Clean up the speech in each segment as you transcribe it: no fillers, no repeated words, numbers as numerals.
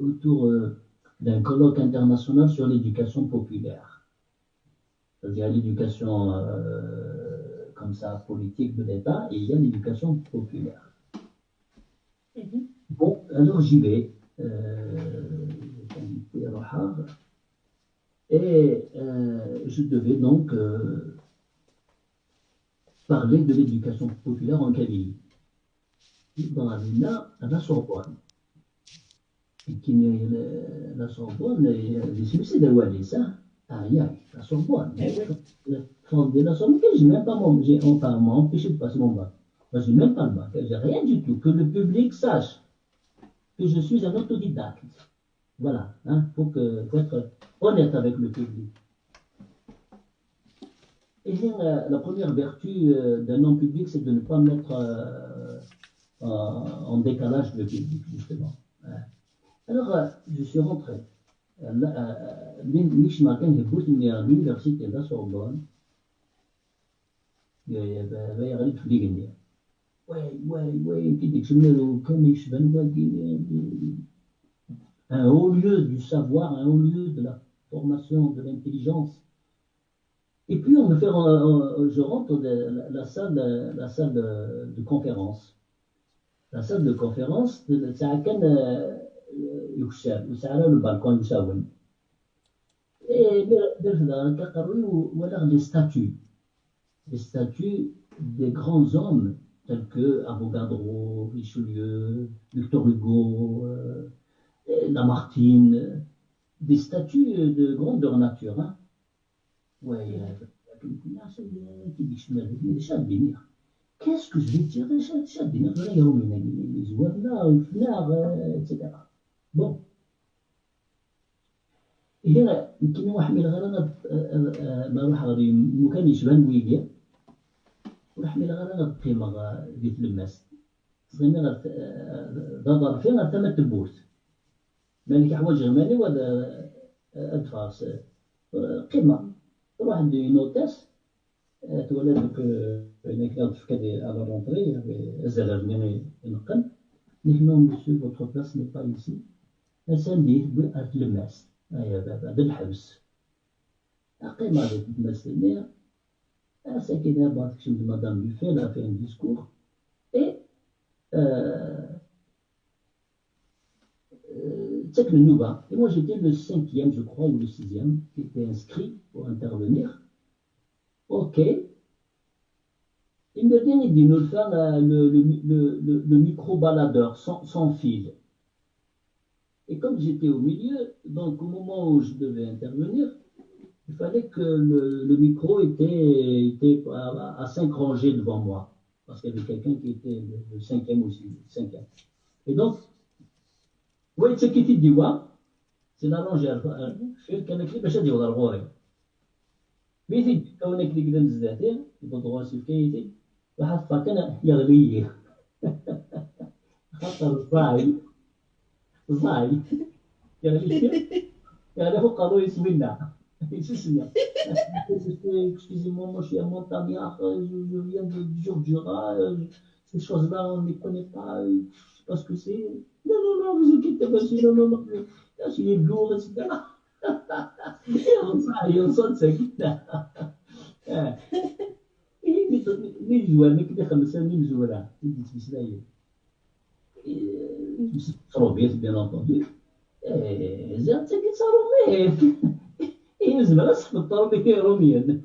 autour d'un colloque international sur l'éducation populaire, c'est-à-dire l'éducation comme ça politique de l'État, et il y a l'éducation populaire. Mhm. Bon, alors j'y vais, et je devais donc parler de l'éducation populaire en Kabylie. Dans la Sorbonne. La Sorbonne, c'est de Wallis, aïe, la Sorbonne. Eh oui. Fondé la Sorbonne, j'ai même pas mon, enfin, m'a empêché de passer mon bac. Moi, j'ai même pas le bac, j'ai rien du tout. Que le public sache que je suis un autodidacte. Voilà, hein, faut être honnête avec le public. Et la première vertu d'un homme public, c'est de ne pas mettre en décalage le public, justement. Alors, je suis rentré. مش ما كان يقول إني اليونيفرسيتي لا سوربون يغلب في ليغنيا وي كي ديك شمالو كان يشبه un haut lieu du savoir, un haut lieu de la formation, de l'intelligence. Et puis on me fait, je rentre de la salle de conférence. La salle de conférence, ça كان يكشف وسعر البالكون يساوم. Et les statues des grands hommes tels que Avogadro, Richelieu, Victor Hugo, Lamartine, des statues de grandeur nature. Hein. Ouais, qu'est-ce que je vais dire etc. Bon. هنا يمكن واحد من الغرض ما راح غادي مكان يشبه الويليا وراح من الغرض قيمة ديال الماس صغينا ضرب فينا ثم تبوت مالك حوايج غماني وهذا ادفاس قيمة روح عندي نوتاس تولى دوك هناك في كادي على رونطري الزلال يعني ينقل نحن مسيو فوتر بلاس ني با ايسي اساندي بوات الماس هذا الحبس قيمة هذيك المسلمية ساكنة بعض كشم مدام بوفيل a fait un discours et c'est que le Nouba. Et moi j'étais le 5e, je crois, ou le 6e, qui était inscrit pour intervenir. Ok. Il me vient et dit nous faire le micro-baladeur sans fil. Et comme j'étais au milieu, donc au moment où je devais intervenir, il fallait que le micro était à 5 rangées devant moi. Parce qu'il y avait quelqu'un qui était le 5e aussi, le 5e. Et donc, oui, c'est qui dit c'est la rangée. Je suis كان كلي باش ادي ولا الغوري. ميتي كونك اللي قدام الزاتير يبغوا سيفكيتي واحد فاكنا يغلي خاطر صاي يغلي يعني هو قالوا يسمينا يسمينا excusez-moi moi je suis un montagnard je viens du Jura ces choses-là on ne les connaît pas je sais pas ce que c'est non vous inquiétez pas non là c'est les lourds etc يوصل ساكتة ميزوان كده 5 سنين مزورة يدي تروبيت bien entendu زاد ساكت صاروخيت يزمر اسحب الطربية روميا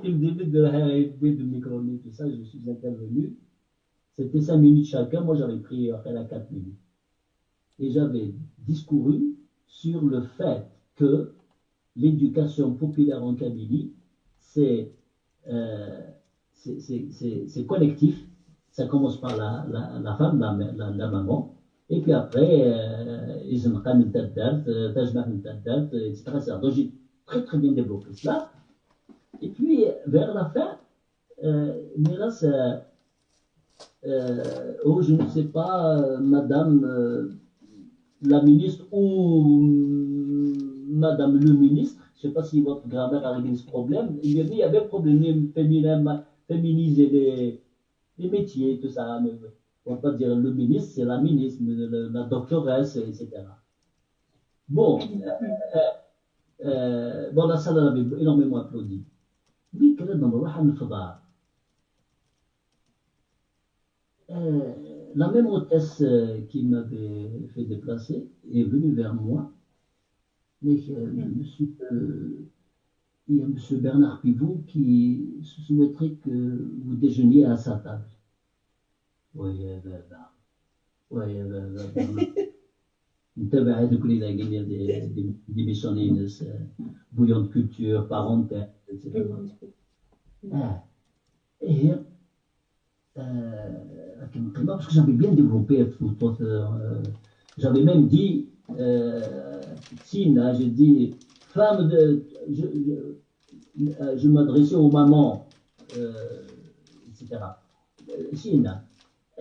كل début de le micro tout ça je suis intervenu c'était 5 minutes chacun moi j'avais pris après la 4 minutes et j'avais discouru sur le fait que l'éducation populaire en Kabylie, c'est collectif. Ça commence par la femme, la maman, et puis après, ils ont quand même etc. Donc j'ai très bien développé cela. Et puis, vers la fin, Miras, je ne sais pas, madame la ministre ou madame le ministre, je ne sais pas si votre grammaire a réglé ce problème, il y avait un problème féminiser les métiers, tout ça. on va pas dire le ministre, c'est la ministre, la doctoresse, etc. Bon, bon, la salle elle avait énormément applaudi. Oui, quand même, on va نفضها. La même hôtesse qui m'avait fait déplacer est venue vers moi. Mais monsieur, il y a monsieur Bernard Pivot qui souhaiterait que vous déjeuniez à sa table. Oui, oui, نتابع هذوك اللي لاقين دي ميشانينس bouillon de culture, parenthèse, etc. Et hier, parce que j'avais bien développé, j'avais même dit, Sina, j'ai dit, femme de, je m'adressais aux mamans, etc. Sina,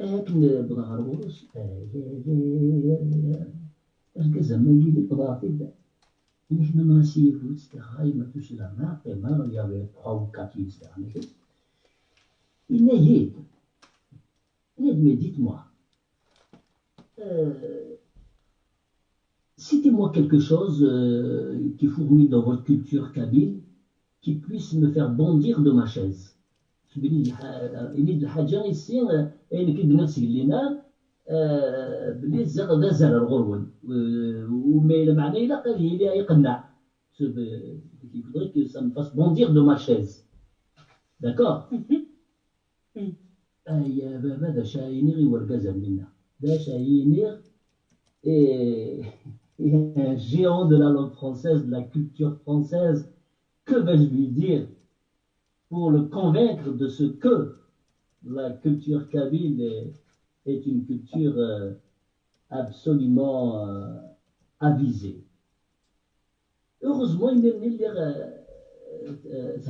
لكن بظهر الغروس القزم اللي بضافي نحن ناسيف وتستخاي ما توش لا ما قيمة il y avait 3 ou 4 etc. Il Ned, mais dites-moi, citez-moi quelque chose qui fourmille dans votre culture kabyle qui puisse me faire bondir de ma chaise. يريد الحاجة يصير أين كي نفسي لينا بلي الزغ زال الغرول وما إلا معناه إلا قال لي يقنع. Il faudrait que ça me fasse bondir de ma chaise. D'accord? هذا شاينير يورقزم منا. ده شاينير et un géant de la langue française, de la culture française. Que vais-je lui dire pour le convaincre de ce que la culture kabyle est une culture absolument avisée. Heureusement, il y a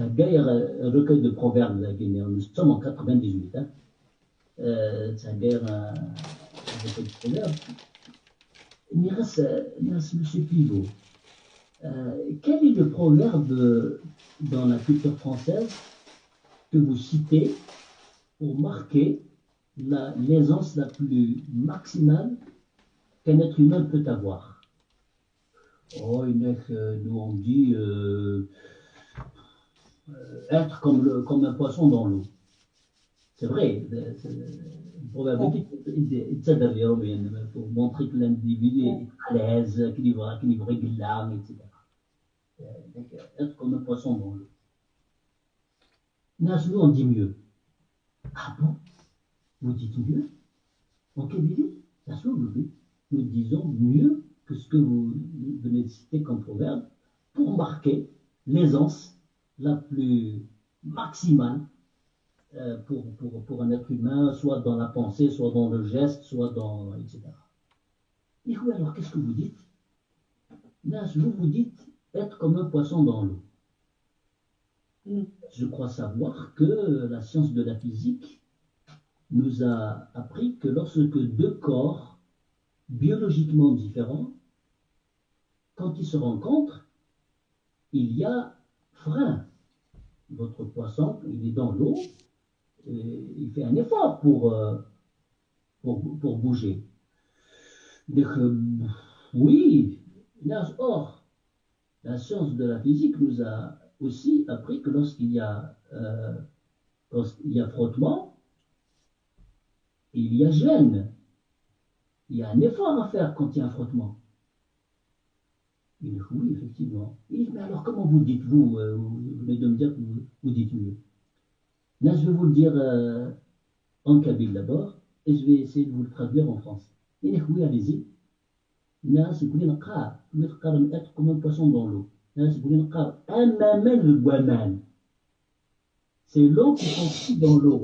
un recueil de proverbes, nous sommes en 98, hein. C'est un recueil de proverbes. Il reste M. Pivot. Quel est le proverbe dans la culture française que vous citez pour marquer l'aisance la plus maximale qu'un être humain peut avoir? Oh, nous on dit être comme un poisson dans l'eau. C'est vrai, le proverbe dit pour montrer que l'individu est à l'aise, qu'il est régulier, etc. Être comme un poisson dans l'eau. Nous on dit mieux. Ah bon? Vous dites mieux? En Kabylie, nous disons mieux que ce que vous venez de citer comme proverbe pour marquer l'aisance la plus maximale pour un être humain, soit dans la pensée, soit dans le geste, soit dans, etc. Et oui, alors qu'est-ce que vous dites? Vous dites être comme un poisson dans l'eau. Je crois savoir que la science de la physique nous a appris que lorsque deux corps biologiquement différents, quand ils se rencontrent, il y a frein. Votre poisson, il est dans l'eau, et il fait un effort pour bouger. Donc, oui, or, la science de la physique nous a aussi appris que lorsqu'il y a frottement, il y a gêne. Il y a un effort à faire quand il y a un frottement. Il dit oui, effectivement. Il dit, mais alors comment vous dites, vous venez de me dire que vous dites mieux. Là, je vais vous le dire en kabyle d'abord, et je vais essayer de vous le traduire en français. Il dit oui, allez-y. Là, c'est être comme un poisson dans l'eau. C'est l'eau qui conflue dans l'eau.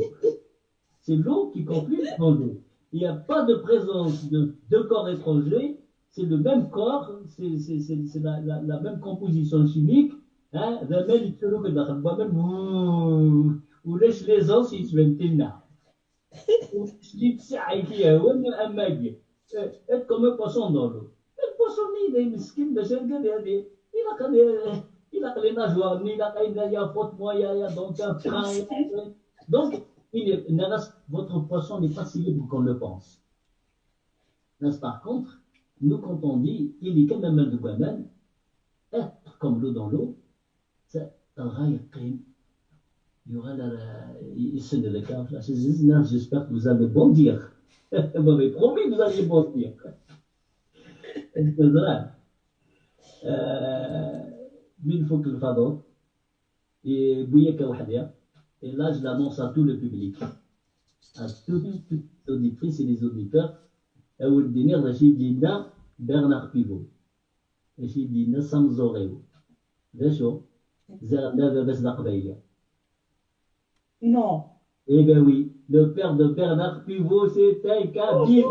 C'est l'eau qui conflue dans l'eau. Il n'y a pas de présence de deux corps étrangers, c'est le même corps, c'est la même composition chimique. Hein? Ou laisse les os, ils se mettent là. Être comme un poisson dans l'eau. Le poisson, il est miskin, il a les nageoires, il y a frottement, il y a donc un frein. Donc, Votre poisson n'est pas si libre qu'on le pense. Par contre, nous, quand on dit il est comme un mal de Guaman, être comme l'eau dans l'eau, c'est un rail crime. Il y aura le cas. J'espère que vous allez bondir. Vous m'avez promis que vous alliez bondir. Une fois que le fado, et Bouyaka Wahdia, et là je l'annonce à tout le public, à toutes les auditrices et les auditeurs. أول دينار رشيد دينا برناق بيفو رشيد دينا سامزوغيو ذا شو زغنا بس قبيلة. Non. Eh ben oui, le père de Bernard Pivot, c'était Kabyle.